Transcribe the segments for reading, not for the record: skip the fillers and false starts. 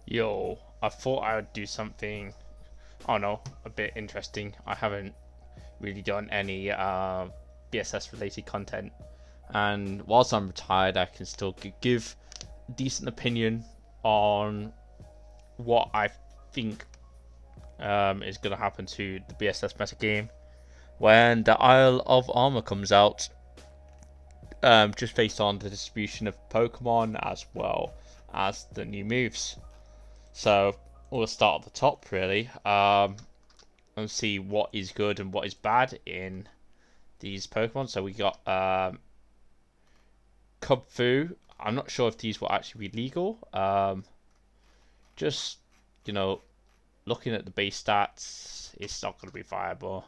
Yo, I thought I would do something, I don't know, a bit interesting. I haven't really done any BSS related content, and whilst I'm retired, I can still give a decent opinion on what I think is going to happen to the BSS meta game when the Isle of Armor comes out, just based on the distribution of Pokemon as well as the new moves. So we'll start at the top really, and see what is good and what is bad in these Pokemon. So we got Cub Fu. I'm not sure if these will actually be legal. Just you know, looking at the base stats, it's not going to be viable.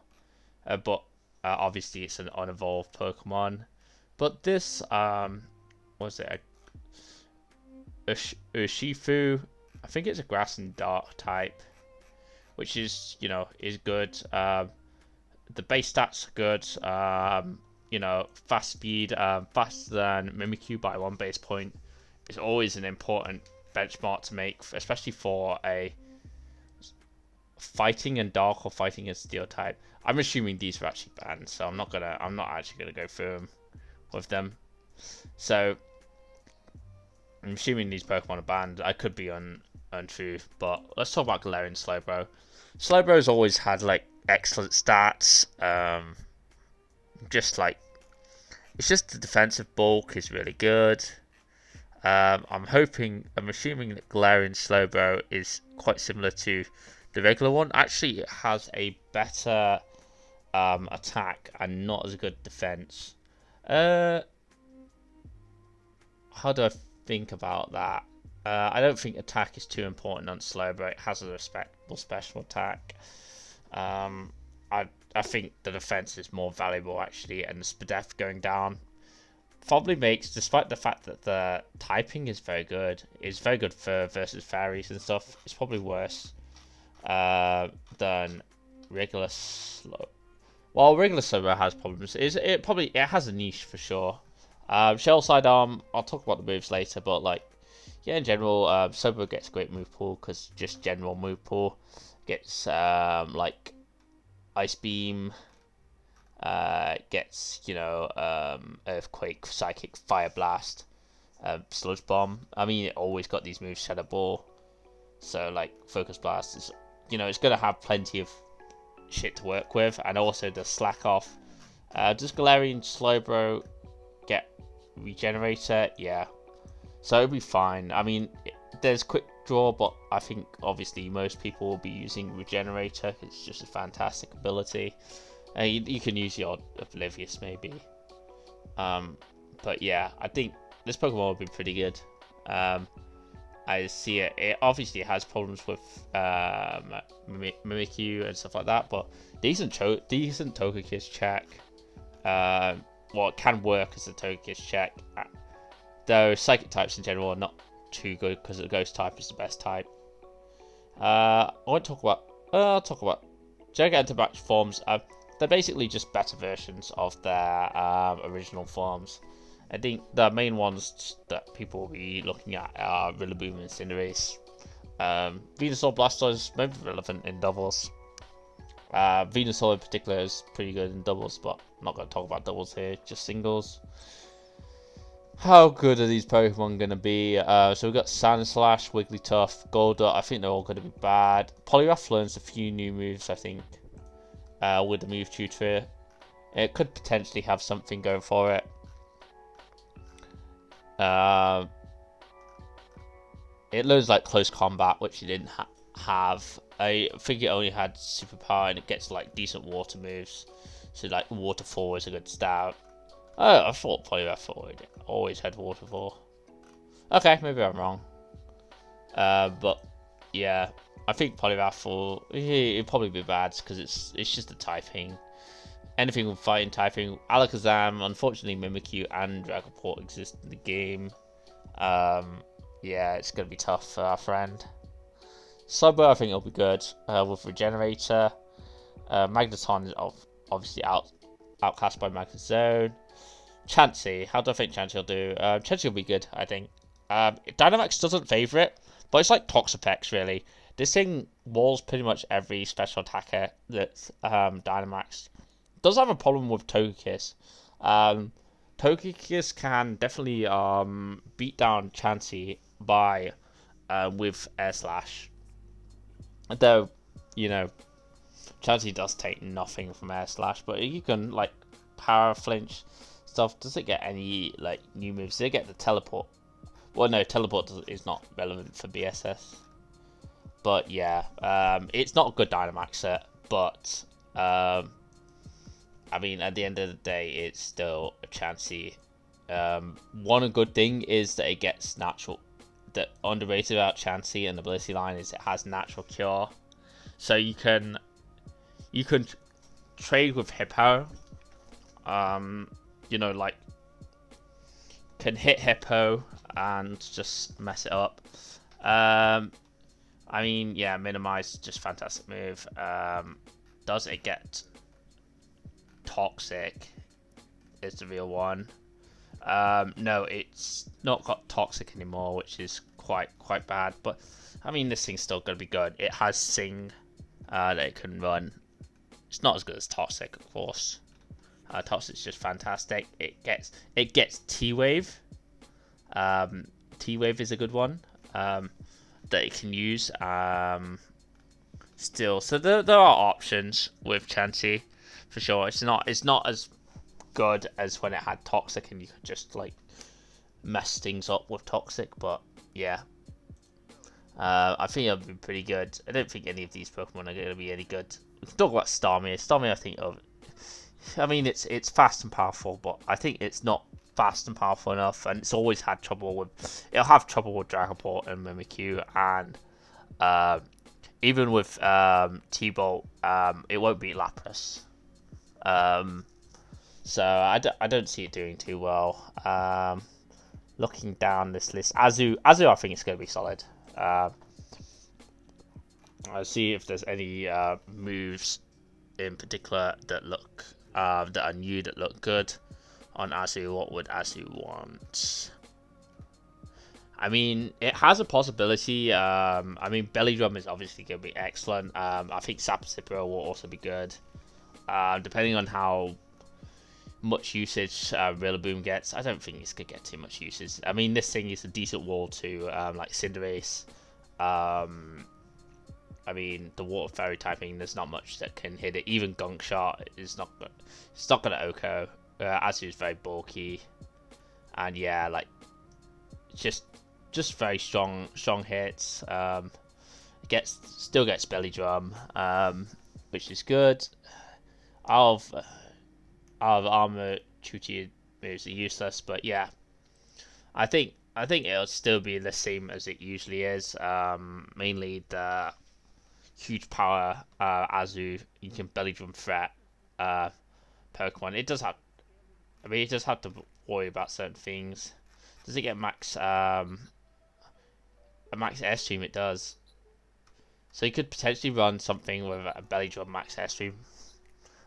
But obviously it's an unevolved Pokemon. But this was it a Urshifu? I think it's a Grass and Dark type, which is is good. The base stats are good. Fast speed, faster than Mimikyu by 1 base point is always an important benchmark to make, especially for a fighting and dark or fighting and steel type. I'm assuming these are actually banned, so I'm not actually gonna go through them with them. So I'm assuming these Pokemon are banned. I could be untrue, but let's talk about Galarian Slowbro. Slowbro's always had like excellent stats. Just like it's just the defensive bulk is really good. I'm assuming that Galarian Slowbro is quite similar to the regular one. Actually, it has a better attack and not as good defense. How do I think about that? I don't think attack is too important on Slowbro. It has a respectable special attack. I think the defense is more valuable actually, and the Spadef going down probably makes, despite the fact that the typing is very good, for versus fairies and stuff. It's probably worse than regular slow. Well, regular Slowbro has problems. It has a niche for sure. Shell Sidearm, I'll talk about the moves later, but in general, Slowbro gets a great move pool because just general move pool gets Ice Beam, gets Earthquake, Psychic, Fire Blast, Sludge Bomb. I mean, it always got these moves, Shadow Ball. So Focus Blast is, it's gonna have plenty of shit to work with, and also the Slack Off. Does Galarian Slowbro get Regenerator? Yeah, so it'll be fine. I mean, there's Quick Draw, but I think obviously most people will be using Regenerator because it's just a fantastic ability. You can use your Oblivious maybe. But yeah, I think this Pokemon will be pretty good. I see it. It obviously has problems with Mimikyu and stuff like that, but decent Togekiss check. It can work as a Togekiss check. Though Psychic types in general are not too good because the Ghost type is the best type. I'll talk about Gigantomax forms. They're basically just better versions of their original forms. I think the main ones that people will be looking at are Rillaboom and Cinderace. Venusaur, Blastoise may be relevant in doubles. Venusaur in particular is pretty good in doubles, but I'm not going to talk about doubles here, just singles. How good are these Pokemon going to be? So we've got Sandslash, Wigglytuff, Golduck. I think they're all going to be bad. Poliwrath learns a few new moves, I think, with the move tutor. It could potentially have something going for it. It learns Close Combat, which it didn't have. I think it only had Superpower, and it gets decent water moves. So Waterfall is a good start. Oh, I thought Poliwrath always had Waterfall. Okay, maybe I'm wrong. But yeah, I think Poliwrath it'll probably be bad because it's just the typing. Anything with fighting typing. Alakazam, unfortunately Mimikyu and Dragapult exist in the game. Yeah, it's going to be tough for our friend. Slowbro, I think it'll be good with Regenerator. Magneton is obviously outcast by Magnezone. Chansey, how do I think Chansey will do? Chansey will be good, I think. Dynamax doesn't favour it, But it's like Toxapex, really. This thing walls pretty much every special attacker that's Dynamax. Does have a problem with Togekiss. Um, Togekiss can definitely beat down Chansey by with Air Slash. Though, you know, Chansey does take nothing from Air Slash, but you can like Power Flinch stuff. Does it get any like new moves? Does it get the Teleport? Well, no, Teleport is not relevant for BSS. But yeah, it's not a good Dynamax set, but I mean, at the end of the day, it's still a Chansey. One good thing is that it gets natural. The underrated about Chansey and ability line is it has natural cure, so you can trade with Hippo. You know, like can hit Hippo and just mess it up. I mean, yeah, minimize, just fantastic move. Does it get toxic? Is the real one. No, it's not got toxic anymore, which is quite bad. But I mean, this thing's still gonna be good. It has Sing that it can run. It's not as good as toxic, of course. Toxic's just fantastic. It gets T-Wave. T-Wave is a good one that it can use. Still, so there are options with Chansey for sure. It's not as good as when it had Toxic and you could just like mess things up with Toxic, but yeah. I think it'll be pretty good. I don't think any of these Pokemon are going to be any good. We can talk about Starmie. Starmie, I mean, it's fast and powerful, but I think it's not fast and powerful enough, and it's always had trouble with. It'll have trouble with Dragapult and Mimikyu, and even with T-Bolt, it won't beat Lapras. So I don't see it doing too well. Looking down this list, Azu, I think it's going to be solid. I'll see if there's any moves in particular that look that are new that look good on Azu. What would Azu want? I mean, it has a possibility. I mean, Belly Drum is obviously going to be excellent. I think Sapsipro will also be good. Depending on how much usage Rillaboom gets, I don't think it's going to get too much usage. I mean, this thing is a decent wall to like Cinderace. I mean, the Water Fairy typing, there's not much that can hit it. Even Gunk Shot is not. It's not going to Oko. Azu is very bulky, and yeah, like just very strong hits. Still gets Belly Drum, which is good. Out of armor, Chuchi moves are useless, but yeah, I think it'll still be the same as it usually is. Mainly the huge power Azu. You can Belly Drum threat Pokemon. It does have. I mean, it does have to worry about certain things. Does it get max a max Airstream? It does. So you could potentially run something with a Belly Drum max Airstream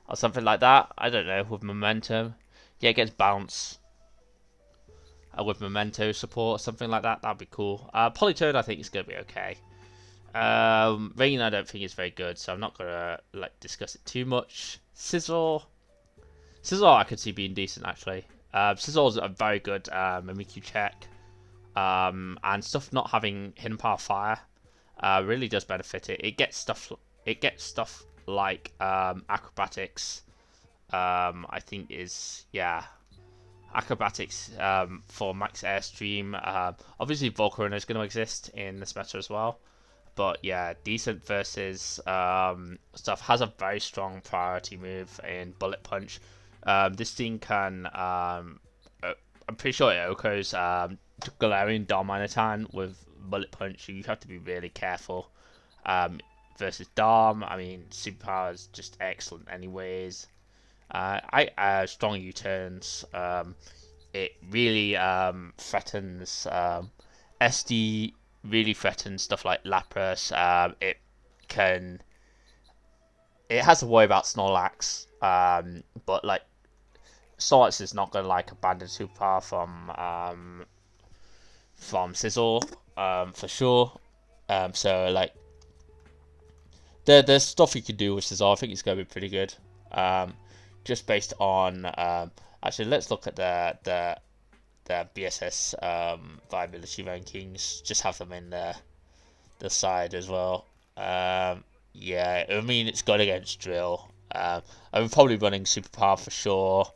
or something like that. I don't know, with momentum. Yeah, it gets bounce with memento support or something like that. That'd be cool. Politoed, I think is gonna be okay. Rain, I don't think is very good, so I'm not gonna like discuss it too much. Sizzle, I could see being decent actually. Sizzle's a very good Mimikyu check, and stuff not having hidden power fire really does benefit it. It gets stuff like acrobatics. I think is acrobatics for max airstream. Obviously Volcarona is going to exist in this meta as well. But yeah, decent versus stuff. Has a very strong priority move in Bullet Punch. This thing can, I'm pretty sure it Oko's Galarian Darmanitan with Bullet Punch. You have to be really careful. Versus Darm, I mean, Superpower is just excellent anyways. Strong U-turns. It really threatens SD. Really threatens stuff like Lapras. It has to worry about Snorlax, but like Snorlax is not gonna like abandon superpower from Sizzle, for sure. So like there's stuff you can do with Cesar. I think it's going to be pretty good. Just based on actually, let's look at the BSS viability rankings. Just have them in the side as well. Yeah, I mean it's good against drill. I'm probably running superpower for sure.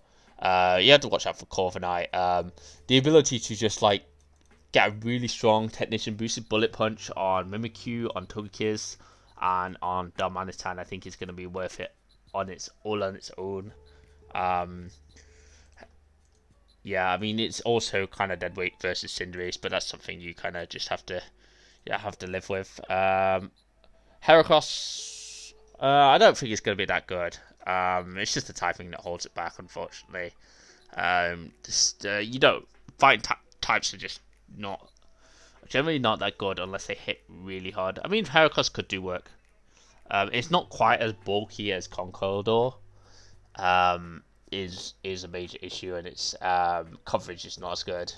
You have to watch out for Corviknight. The ability to just like get a really strong technician boosted bullet punch on Mimikyu, on Togekiss, and on Darmanitan, I think is going to be worth it on its own. Um, yeah, I mean it's also kind of dead weight versus Cinderace, but that's something you kind of just have to live with. Heracross, I don't think it's going to be that good. It's just the typing that holds it back, unfortunately. You don't fighting types are just not generally not that good unless they hit really hard. I mean, Heracross could do work. It's not quite as bulky as Conkeldurr. Is a major issue, and its coverage is not as good.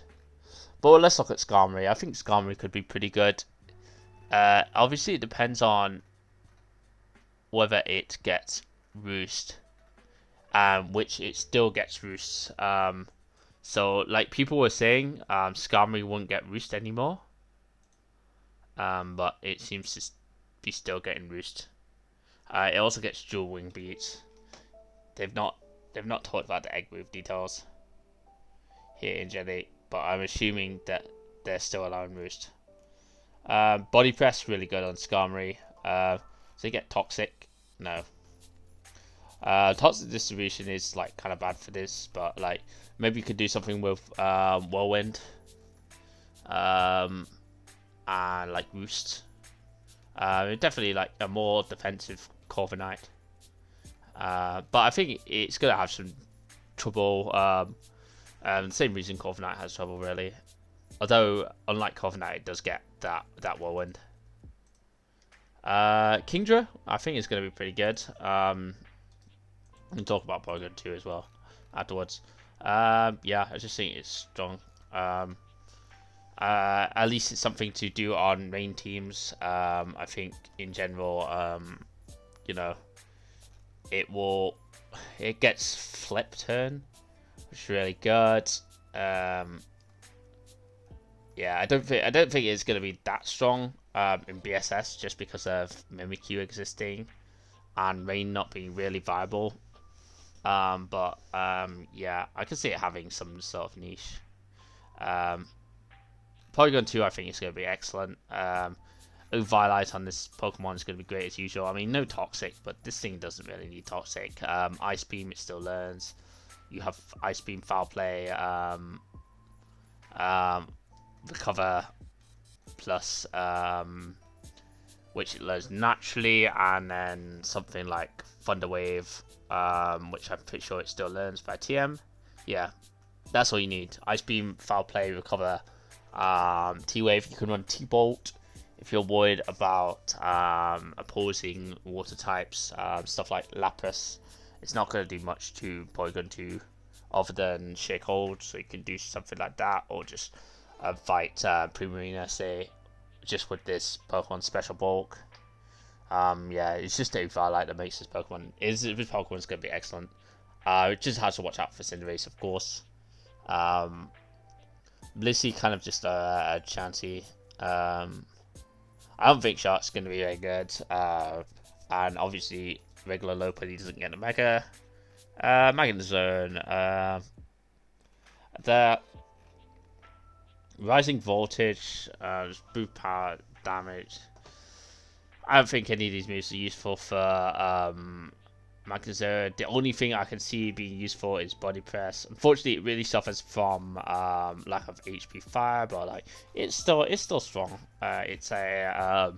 But let's look at Skarmory. I think Skarmory could be pretty good. Obviously, it depends on whether it gets Roost, which it still gets Roost. So, like people were saying, Skarmory won't get Roost anymore. But it seems to be still getting Roost. It also gets Dual Wing Beats. They've not talked about the egg move details here in Gen 8, but I'm assuming that they're still allowing Roost. Body Press really good on Skarmory. So you get Toxic. No. Toxic distribution is like kind of bad for this, but like maybe you could do something with Whirlwind. And like Roost. Definitely like a more defensive Corviknight. But I think it's gonna have some trouble. Same reason Corviknight has trouble really. Although unlike Corviknight, it does get that Whirlwind. Kingdra, I think is gonna be pretty good. We can talk about Porygon 2 as well afterwards. Yeah, I just think it's strong. At least it's something to do on main teams. I think in general, you know, it gets flip turn, which is really good. Yeah, I don't think it's gonna be that strong in BSS just because of Mimikyu existing and Rain not being really viable. But yeah, I can see it having some sort of niche. Porygon 2, I think is going to be excellent. Violite on this Pokemon is going to be great as usual. I mean, no Toxic, but this thing doesn't really need Toxic. Ice Beam, it still learns. You have Ice Beam, Foul Play, Recover, plus, which it learns naturally, and then something like Thunder Wave, which I'm pretty sure it still learns by TM. Yeah, that's all you need. Ice Beam, Foul Play, Recover, T-Wave. You can run T-Bolt if you're worried about opposing water types, stuff like Lapras. It's not going to do much to Porygon 2 other than Shake Hold, so you can do something like that, or just fight Primarina, say, just with this Pokemon Special Bulk. Yeah, it's just a Violite that makes this Pokemon. This Pokemon's going to be excellent. It just has to watch out for Cinderace, of course. Blissey kind of just a chancy. I don't think Shark's going to be very good. And obviously, regular Lopunny doesn't get a Mega. Magnezone. The Rising Voltage, boost power, damage. I don't think any of these moves are useful for Magnezone. The only thing I can see being useful is Body Press. Unfortunately, it really suffers from lack of HP Fire, but like it's still strong. It's a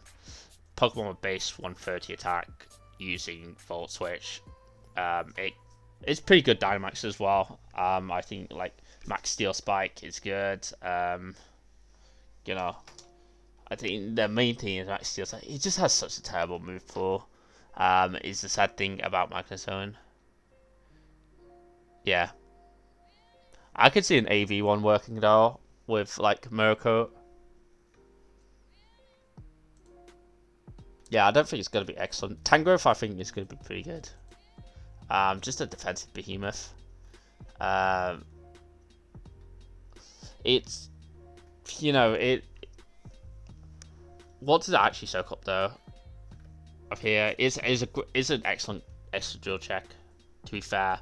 Pokemon with base 130 attack using Volt Switch. It's pretty good Dynamax as well. I think like Max Steel Spike is good. You know, I think the main thing is Max Steel Spike. It just has such a terrible move pool. Is the sad thing about Magnezone. Yeah, I could see an AV one working though with like Miracle. Yeah, I don't think it's going to be excellent. Tangrowth, I think, is going to be pretty good. Just a defensive behemoth. Um, it's, you know, it. What does it actually soak up though? Up here is an excellent extra drill check. To be fair,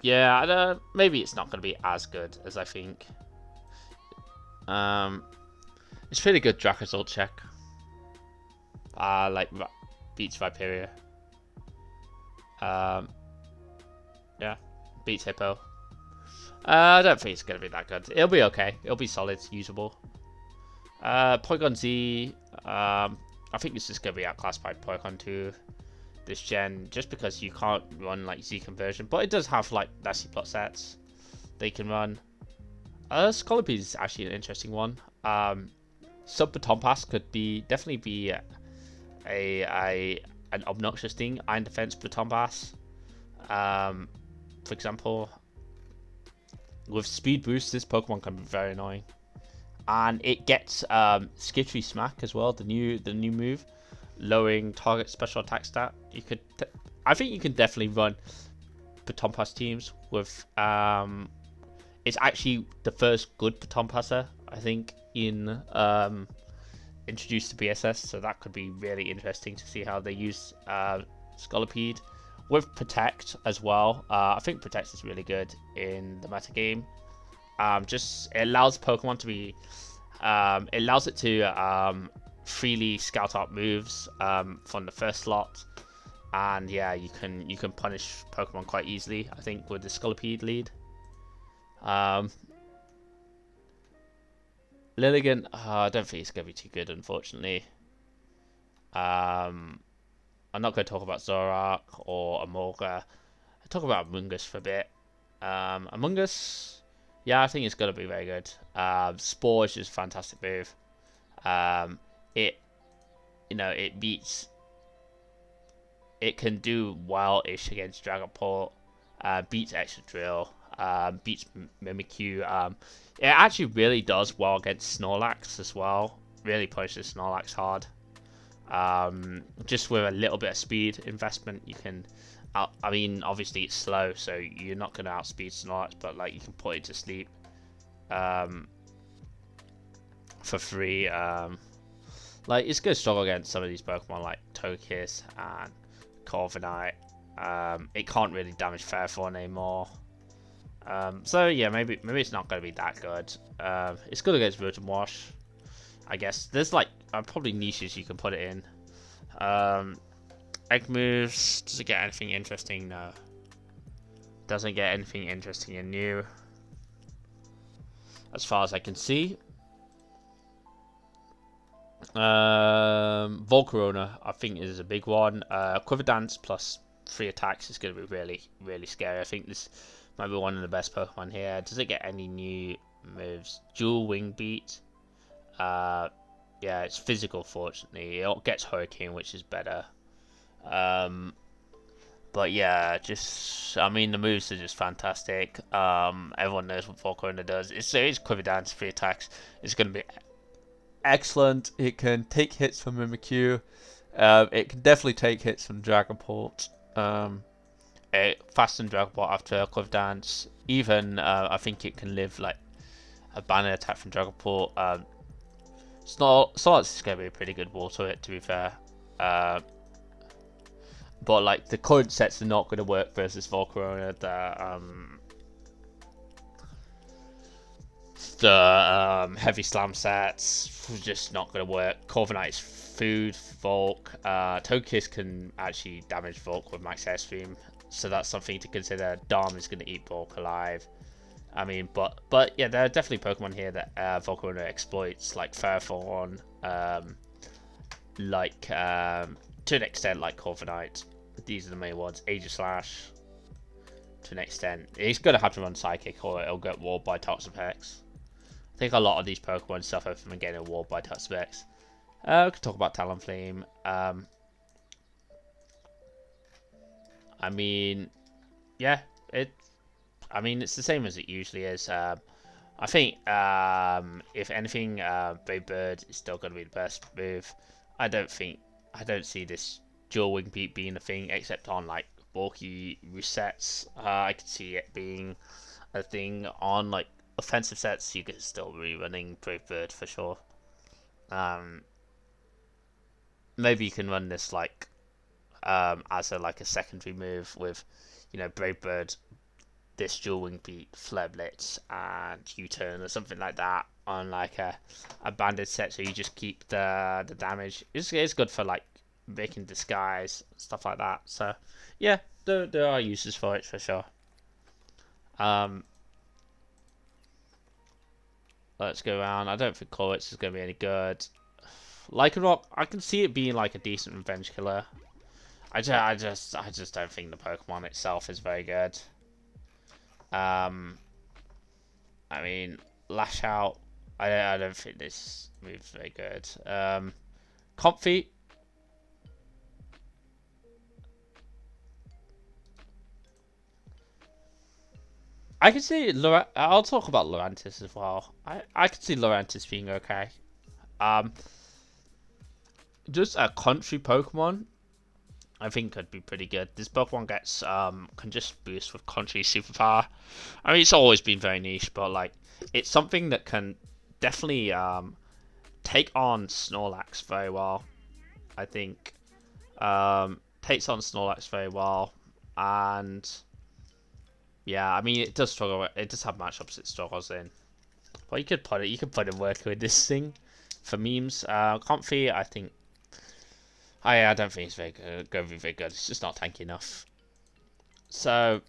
yeah, maybe it's not going to be as good as I think. It's pretty good Dracozolt check. Like beats Viperia. Yeah, beats Hippo. I don't think it's gonna be that good. It'll be okay. It'll be solid, usable. Porygon Z. I think this is gonna be outclassed by Porygon 2 this gen, just because you can't run like Z conversion, but it does have like nasty plot sets they can run. Scolipede is actually an interesting one. Sub Baton Pass could definitely be an obnoxious thing. Iron Defense Baton Pass, for example. With Speed Boost, this Pokemon can be very annoying, and it gets Skittery Smack as well. The new move, lowering target special attack stat. I think you can definitely run Baton Pass teams with. It's actually the first good Baton Passer, I think, in introduced to BSS, so that could be really interesting to see how they use Scolipede with Protect as well. I think Protect is really good in the meta game. Just it allows Pokemon to be, it allows it to freely scout out moves from the first slot, and yeah, you can punish Pokemon quite easily. I think with the Scolipede lead. Lilligant, I don't think it's going to be too good, unfortunately. I'm not going to talk about Zoroark or Amolga. I'll talk about Among Us for a bit. Among Us, yeah, I think it's going to be very good. Spore is just a fantastic move. It beats. It can do well-ish against Dragapult. Beats Extra Drill. Beats Mimikyu. It actually really does well against Snorlax as well. Really pushes Snorlax hard. Just with a little bit of speed investment, you can. I mean, obviously it's slow, so you're not going to outspeed Snorlax, but like you can put it to sleep for free. Like it's going to struggle against some of these Pokemon like Togekiss and Corviknight. It can't really damage Fairthorn anymore. So yeah, maybe it's not going to be that good. It's good against Rotom Wash, I guess. There's like probably niches you can put it in. Egg moves. Does it get anything interesting? No. Doesn't get anything interesting and new, as far as I can see. Volcarona, I think, is a big one. Quiver Dance plus 3 attacks is going to be really, really scary. I think this might be one of the best Pokemon here. Does it get any new moves? Dual Wing Beat. Yeah, it's physical, fortunately. It gets Hurricane, which is better. But yeah, I mean, the moves are just fantastic. Everyone knows what Volcarona does. It's Quiver Dance, 3 attacks. It's going to be excellent. It can take hits from Mimikyu. It can definitely take hits from Dragapult. Fasten Dragapult after Quiver Dance. Even I think it can live like a banner attack from Dragapult. Snorlax is going to be a pretty good wall to it, to be fair. But like the current sets are not going to work versus Volcarona. The heavy slam sets just not going to work. Corviknight's food, Volk. Togekiss can actually damage Volk with Max Airstream, so that's something to consider. Dharm is going to eat Volk alive. I mean, but yeah, there are definitely Pokemon here that Volcarona exploits, like Fairthorn, to an extent, like Corviknight. These are the main ones. Aegislash, to an extent. He's going to have to run Psychic or it'll get walled by Toxapex. I think a lot of these Pokemon suffer from getting walled by Toxapex. We could talk about Talonflame. I mean, yeah, it's the same as it usually is. I think, if anything, Brave Bird is still going to be the best move. I don't see this dual wing beat being a thing except on like bulky resets. I could see it being a thing on like offensive sets. You could still be running Brave Bird for sure. Maybe you can run this like as a secondary move with, Brave Bird, this dual wing beat, Flare Blitz, and U-turn or something like that on like a banded set, so you just keep the damage. It's good for like making disguise, stuff like that. So yeah, there are uses for it for sure. Let's go around. I don't think Corvix is going to be any good. Lycanroc, I can see it being like a decent revenge killer. I just don't think the Pokemon itself is very good. I mean, Lash Out, I don't think this move's very good. Comfy, I can see I'll talk about Lurantis as well. I can see Lurantis being okay. Just a country Pokemon, I think could be pretty good. This Pokemon gets can just boost with country superpower. I mean, it's always been very niche, but like it's something that can definitely take on Snorlax very well. I think takes on Snorlax very well, and yeah, I mean it does struggle. It does have matchups it struggles in, but you could put it work with this thing for memes. Comfy, I think. I don't think it's very good. Going to be very good. It's just not tanky enough. So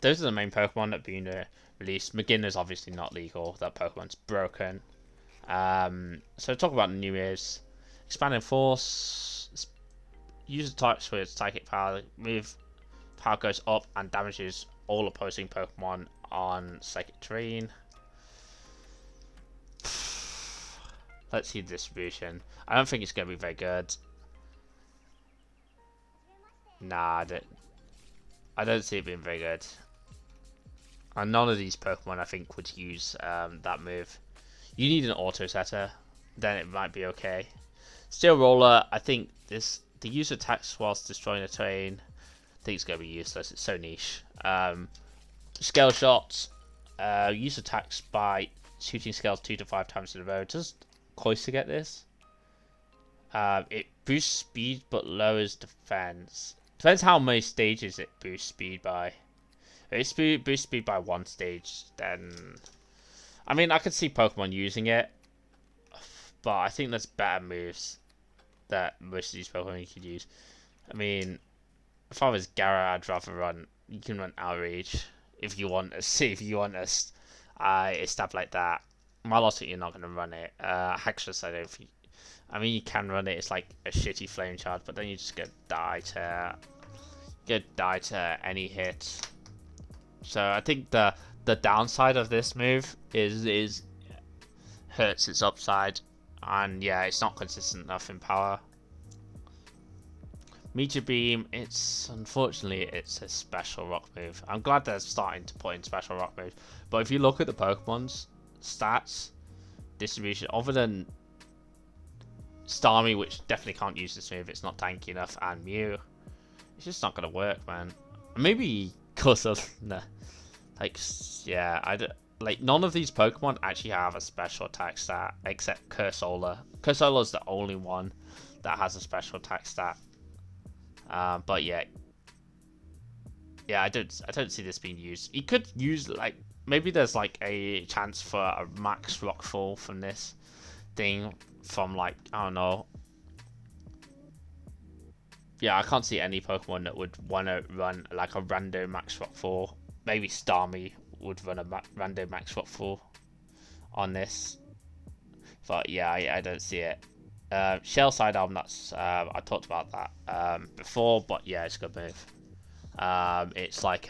those are the main Pokemon that have been released. McGinn is obviously not legal. That Pokemon's broken. So talk about the new ears. Expanding Force. User types with Psychic Power. Move power goes up and damages all opposing Pokemon on Psychic Terrain. Let's see the distribution. I don't think it's going to be very good. Nah, I don't see it being very good. And none of these Pokemon, I think, would use that move. You need an auto setter, then it might be okay. Steel Roller, I think the user attacks whilst destroying the terrain. I think it's going to be useless. It's so niche. Scale Shots, use attacks by shooting scales 2 to 5 times in a row. Does Cloyster get this? It boosts speed but lowers defense. Depends how many stages it boosts speed by. If it boosts speed by 1 stage, then I mean I could see Pokemon using it, but I think there's better moves that most of these Pokemon you could use. I mean, if I was Gara, I'd rather run. You can run Outrage if you want to see if you want a stab like that. Milotic, you're not gonna run it. Haxorus, I don't think. I mean, you can run it. It's like a shitty flame charge, but then you just get die to any hit. So I think the downside of this move is hurts its upside, and yeah, it's not consistent enough in power. Meteor Beam, unfortunately it's a special rock move. I'm glad they're starting to put in special rock moves, but if you look at the Pokemon's stats distribution, other than Starmie, which definitely can't use this move, it's not tanky enough, and Mew, it's just not gonna work, man. Maybe because of none of these Pokemon actually have a special attack stat except Cursola. Cursola's the only one that has a special attack stat. But yeah, I don't see this being used. You could use maybe there's a chance for a max Rockfall from this thing from I don't know. Yeah, I can't see any Pokemon that would want to run a random max Rockfall. Maybe Starmie would run a random max Rockfall on this, but yeah, I don't see it. Shell Sidearm, that's I talked about that before, but yeah, it's a good move. It's like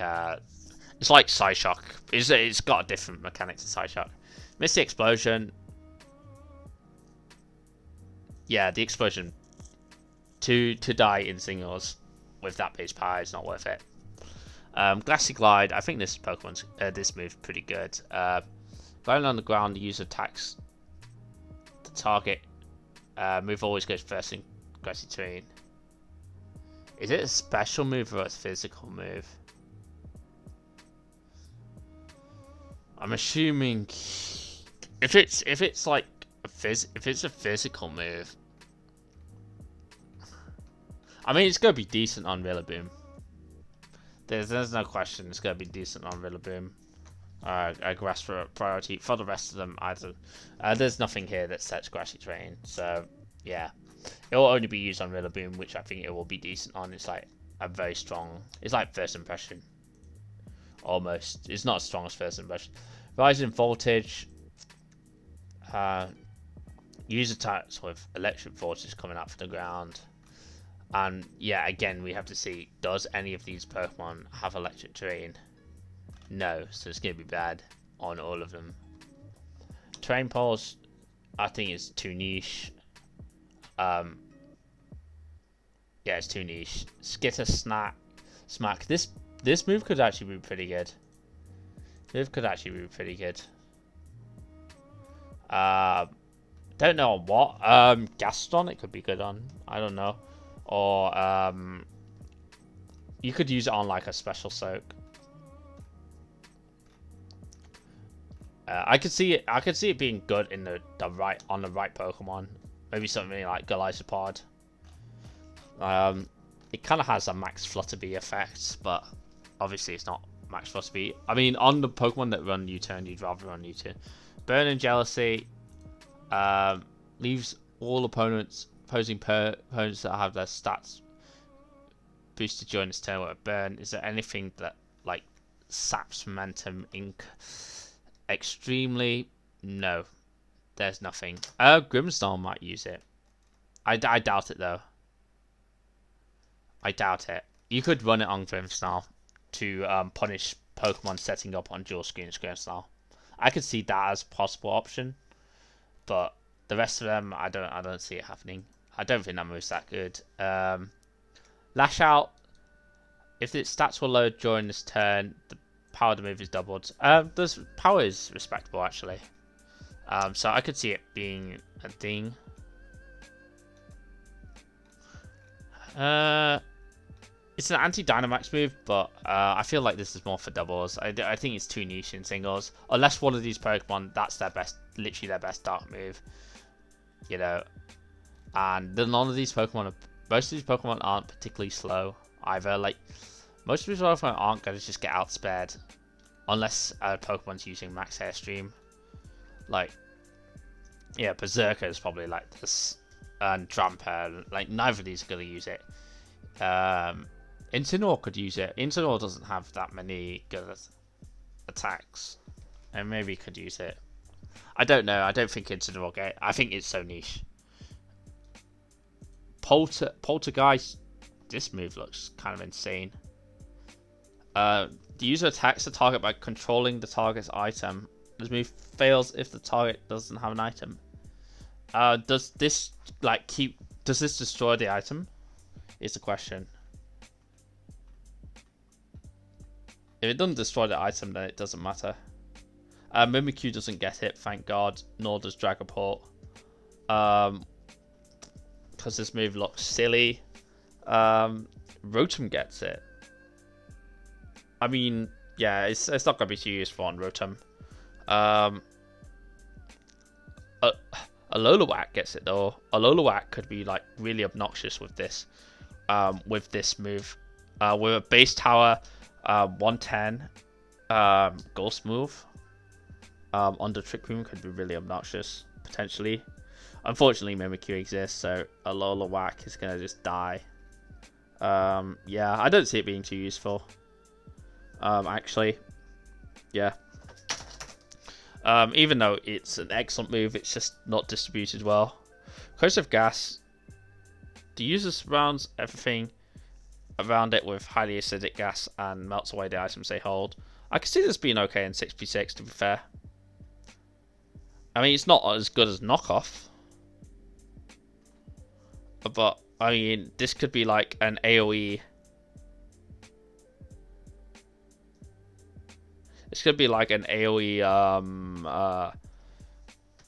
Psyshock. It's got a different mechanic to Psyshock. Misty Explosion. Yeah, the explosion to die in singles with that base power is not worth it. Glassy Glide, I think this move's pretty good. Gliding on the ground, the user attacks the target. Move always goes first in grassy terrain. Is it a special move or a physical move? I'm assuming if it's like if it's a physical move, I mean it's gonna be decent on Rillaboom. There's no question it's gonna be decent on Rillaboom. Grass for priority for the rest of them. There's nothing here that sets grassy terrain, so yeah, it will only be used on Rillaboom, which I think it will be decent on. It's like a very strong. It's like first impression, almost. It's not as strong as first impression. Rising voltage. Use attacks with electric forces coming out from the ground, and yeah, again we have to see, does any of these Pokemon have electric terrain? No, so it's going to be bad on all of them. Terrain Pulse, I think it's too niche. Yeah, it's too niche. Skitter Smack. This move could actually be pretty good. Don't know on what. Gaston it could be good on. I don't know. Or you could use it on like a special soak. I could see it being good in the right Pokemon. Maybe something like Golisopod. It kind of has a max Flutterby effect, but obviously it's not max Flutterby. I mean, on the Pokemon that run U-turn, you'd rather run U-turn. Burn and Jealousy leaves all opposing opponents that have their stats boosted during this turn with a burn. Is there anything that like saps momentum extremely? No, there's nothing. Grimmsnarl might use it. I doubt it though. I doubt it. You could run it on Grimmsnarl to punish Pokemon setting up on dual screen Grimmsnarl. I could see that as a possible option, but the rest of them, I don't see it happening. I don't think that move's that good. Lash Out. If its stats were low during this turn, the power of the move is doubled. This power is respectable actually. So I could see it being a thing. It's an anti-Dynamax move, but I feel like this is more for doubles. I think it's too niche in singles. Unless one of these Pokemon, that's their best, literally their best dark move. You know, and none of these Pokemon, most of these Pokemon aren't particularly slow either. Like, most of these Pokemon aren't going to just get outspared unless a Pokemon's using Max Airstream. Like, yeah, Berserker is probably like this, and Tramper. Like, neither of these are going to use it. Incineroar could use it. Incineroar doesn't have that many good attacks, and maybe could use it. I don't know. I don't think Incineroar get it. I think it's so niche. Poltergeist. This move looks kind of insane. The user attacks the target by controlling the target's item. This move fails if the target doesn't have an item. Does this destroy the item? Is the question. If it doesn't destroy the item, then it doesn't matter. Mimikyu doesn't get it, thank God. Nor does Dragapult. Because this move looks silly. Rotom gets it. I mean, yeah, it's not going to be too useful on Rotom. Alolan gets it though. Alolan could be like really obnoxious with this move. With a base tower 110 ghost move under Trick Room could be really obnoxious potentially. Unfortunately Mimikyu exists, so Alolan is gonna just die. Yeah, I don't see it being too useful. Actually, yeah. Even though it's an excellent move, it's just not distributed well. Corrosive Gas. The user surrounds everything around it with highly acidic gas and melts away the items they hold. I can see this being okay in 6v6, to be fair. I mean, it's not as good as Knockoff. But, I mean, this could be like an AoE. This could be like an AoE,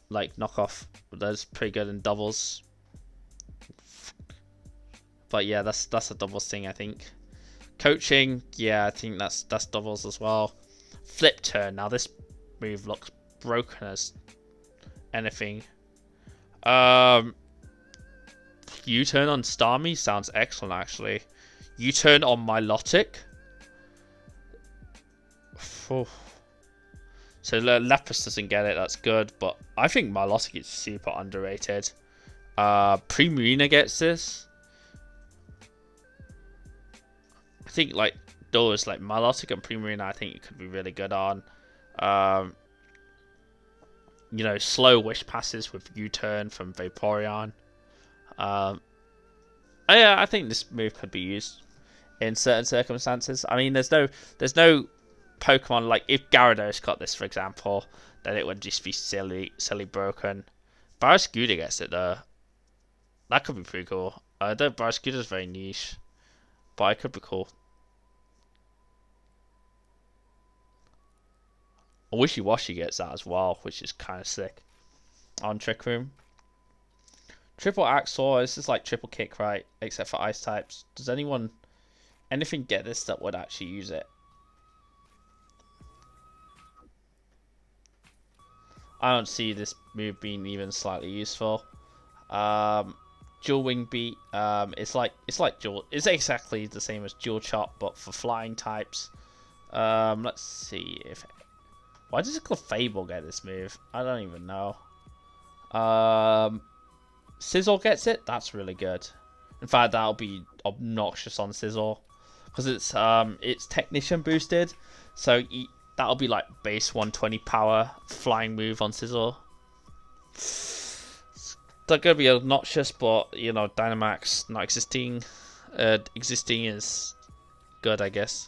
like Knockoff. That's pretty good in doubles. But yeah, that's a doubles thing, I think. Coaching, yeah, I think that's doubles as well. Flip turn. Now this move looks broken as anything. U-turn on Starmie sounds excellent, actually. U-turn on Milotic. So Lapras doesn't get it, that's good, but I think Milotic is super underrated. Primarina gets this. I think like those like Milotic and Primarina, I think it could be really good on. You know, slow wish passes with U-turn from Vaporeon. Yeah, I think this move could be used in certain circumstances. I mean, there's no Pokemon like if Gyarados got this, for example, then it would just be silly broken. Barraskewda gets it though. That could be pretty cool. Though Barraskewda's very niche, but it could be cool. Wishy Washy gets that as well, which is kind of sick. On Trick Room. Triple Axor, this is like triple kick, right? Except for ice types. Does anything get this that would actually use it? I don't see this move being even slightly useful. Dual Wing Beat, it's like dual. It's exactly the same as Dual Chop, but for flying types. Let's see if. Why does Clefable get this move? I don't even know. Sizzle gets it. That's really good. In fact, that'll be obnoxious on Sizzle because it's Technician boosted, so that'll be like base 120 power flying move on Sizzle. It's not gonna be obnoxious, but you know, Dynamax not existing. Existing is good, I guess.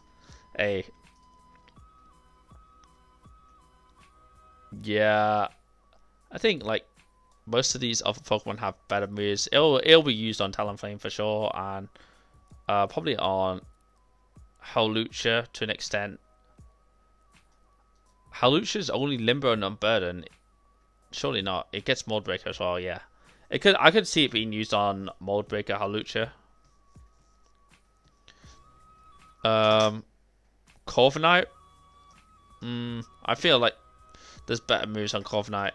Yeah, I think like most of these other Pokemon have better moves. It'll be used on Talonflame for sure, and probably on Hawlucha to an extent. Hawlucha's only Limber and Unburden. Surely not. It gets Mold Breaker as well. Yeah, I could see it being used on Mold Breaker Hawlucha. Corviknight. I feel like there's better moves on Corviknight.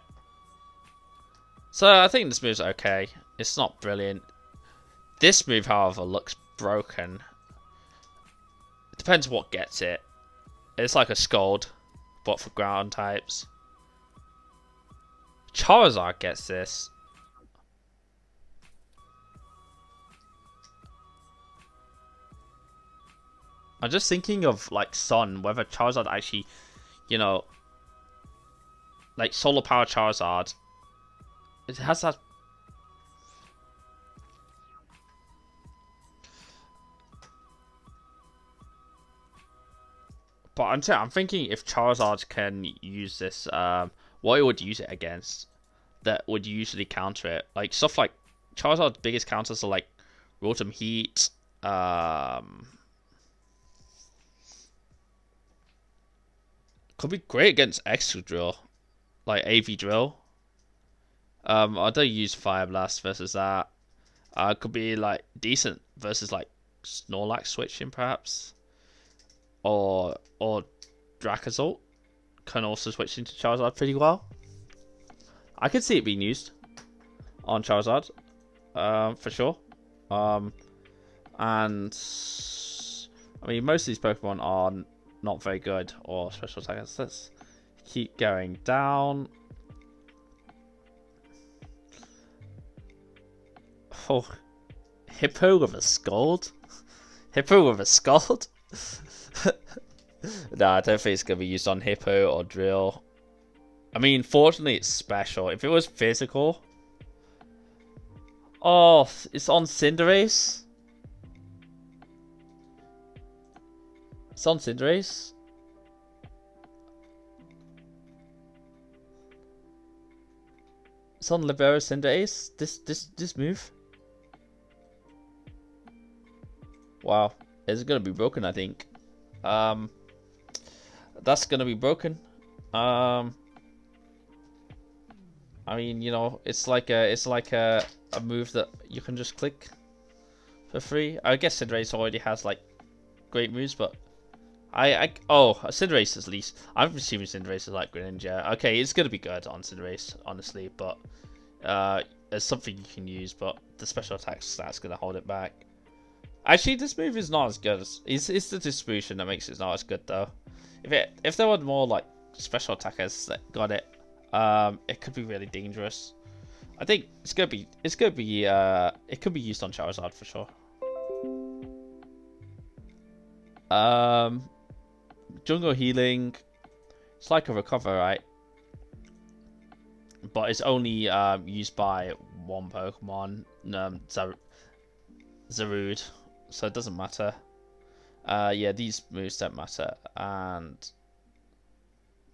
So I think this move's okay. It's not brilliant. This move, however, looks broken. It depends what gets it. It's like a Scald, but for ground types. Charizard gets this. I'm just thinking of like Sun, whether Charizard actually, you know, like Solar Power Charizard. It has that. But I'm thinking if Charizard can use this, what it would use it against that would usually counter it. Like stuff like Charizard's biggest counters are like Rotom Heat, could be great against Excadrill, like AV Drill. I don't use Fire Blast versus that. Could be like decent versus like Snorlax switching perhaps, or Dracozolt can also switch into Charizard pretty well. I could see it being used on Charizard, for sure. And I mean most of these Pokemon are not very good or special attackers. Let's keep going down. Oh, Hippo with a Scald? Hippo with a Scald? Nah, I don't think it's going to be used on Hippo or Drill. I mean, fortunately it's special. If it was physical... Oh, it's on Cinderace? It's on Cinderace? It's on Libero Cinderace? This move? Wow, it's gonna be broken, I think. That's gonna be broken. I mean, you know, it's like a move that you can just click for free. I guess Cinderace already has like great moves, but Cinderace at least. I'm assuming Cinderace is like Greninja. Okay, it's gonna be good on Cinderace, honestly, but there's something you can use, but the special attack stat's gonna hold it back. Actually, this move is not as good. It's the distribution that makes it not as good though. If there were more like special attackers that got it, it could be really dangerous. I think it could be used on Charizard for sure. Jungle healing. It's like a recover, right? But it's only used by one Pokemon, Zarude, so it doesn't matter. Yeah, these moves don't matter. And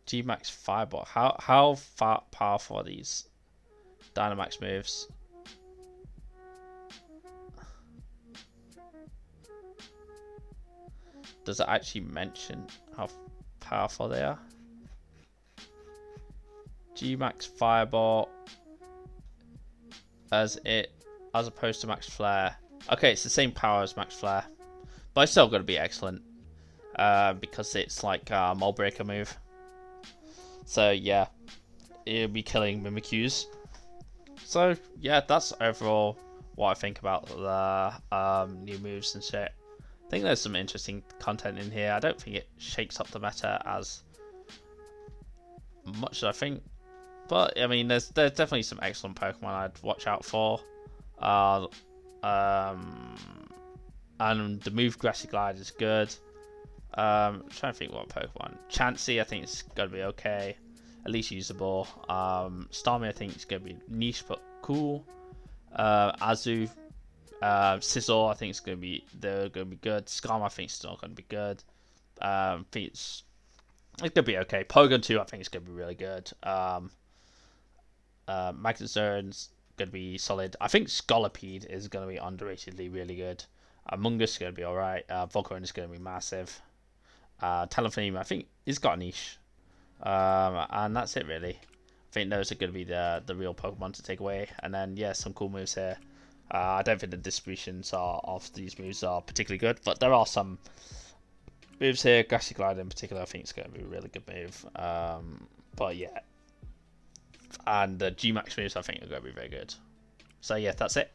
G-Max Fireball. How powerful are these Dynamax moves? Does it actually mention how powerful they are? G-Max Fireball as opposed to Max Flare. Okay, it's the same power as Max Flare, but it's still going to be excellent because it's like a Mold Breaker move. So yeah, it'll be killing Mimikyus. So yeah, that's overall what I think about the new moves and shit. I think there's some interesting content in here. I don't think it shakes up the meta as much as I think. But I mean, there's definitely some excellent Pokemon I'd watch out for. And the move Grassy Glide is good. I'm trying to think what Pokemon. Chansey, I think it's gonna be okay, at least usable. Starmie, I think it's gonna be niche but cool. Azu, Scizor, I think they're gonna be good. Skarm, I think it's still gonna be good. I think it's gonna be okay. Porygon 2, I think it's gonna be really good. Magnezern's gonna be solid. I think Scolipede is gonna be underratedly really good. Amoonguss is gonna be alright. Volcarona is gonna be massive. Talonflame, I think he's got a niche. And that's it really. I think those are gonna be the real Pokemon to take away. And then yeah, some cool moves here. I don't think the distributions of these moves are particularly good, but there are some moves here. Grassy Glide in particular, I think it's gonna be a really good move. But yeah. And the G-Max moves I think are going to be very good. So yeah, that's it.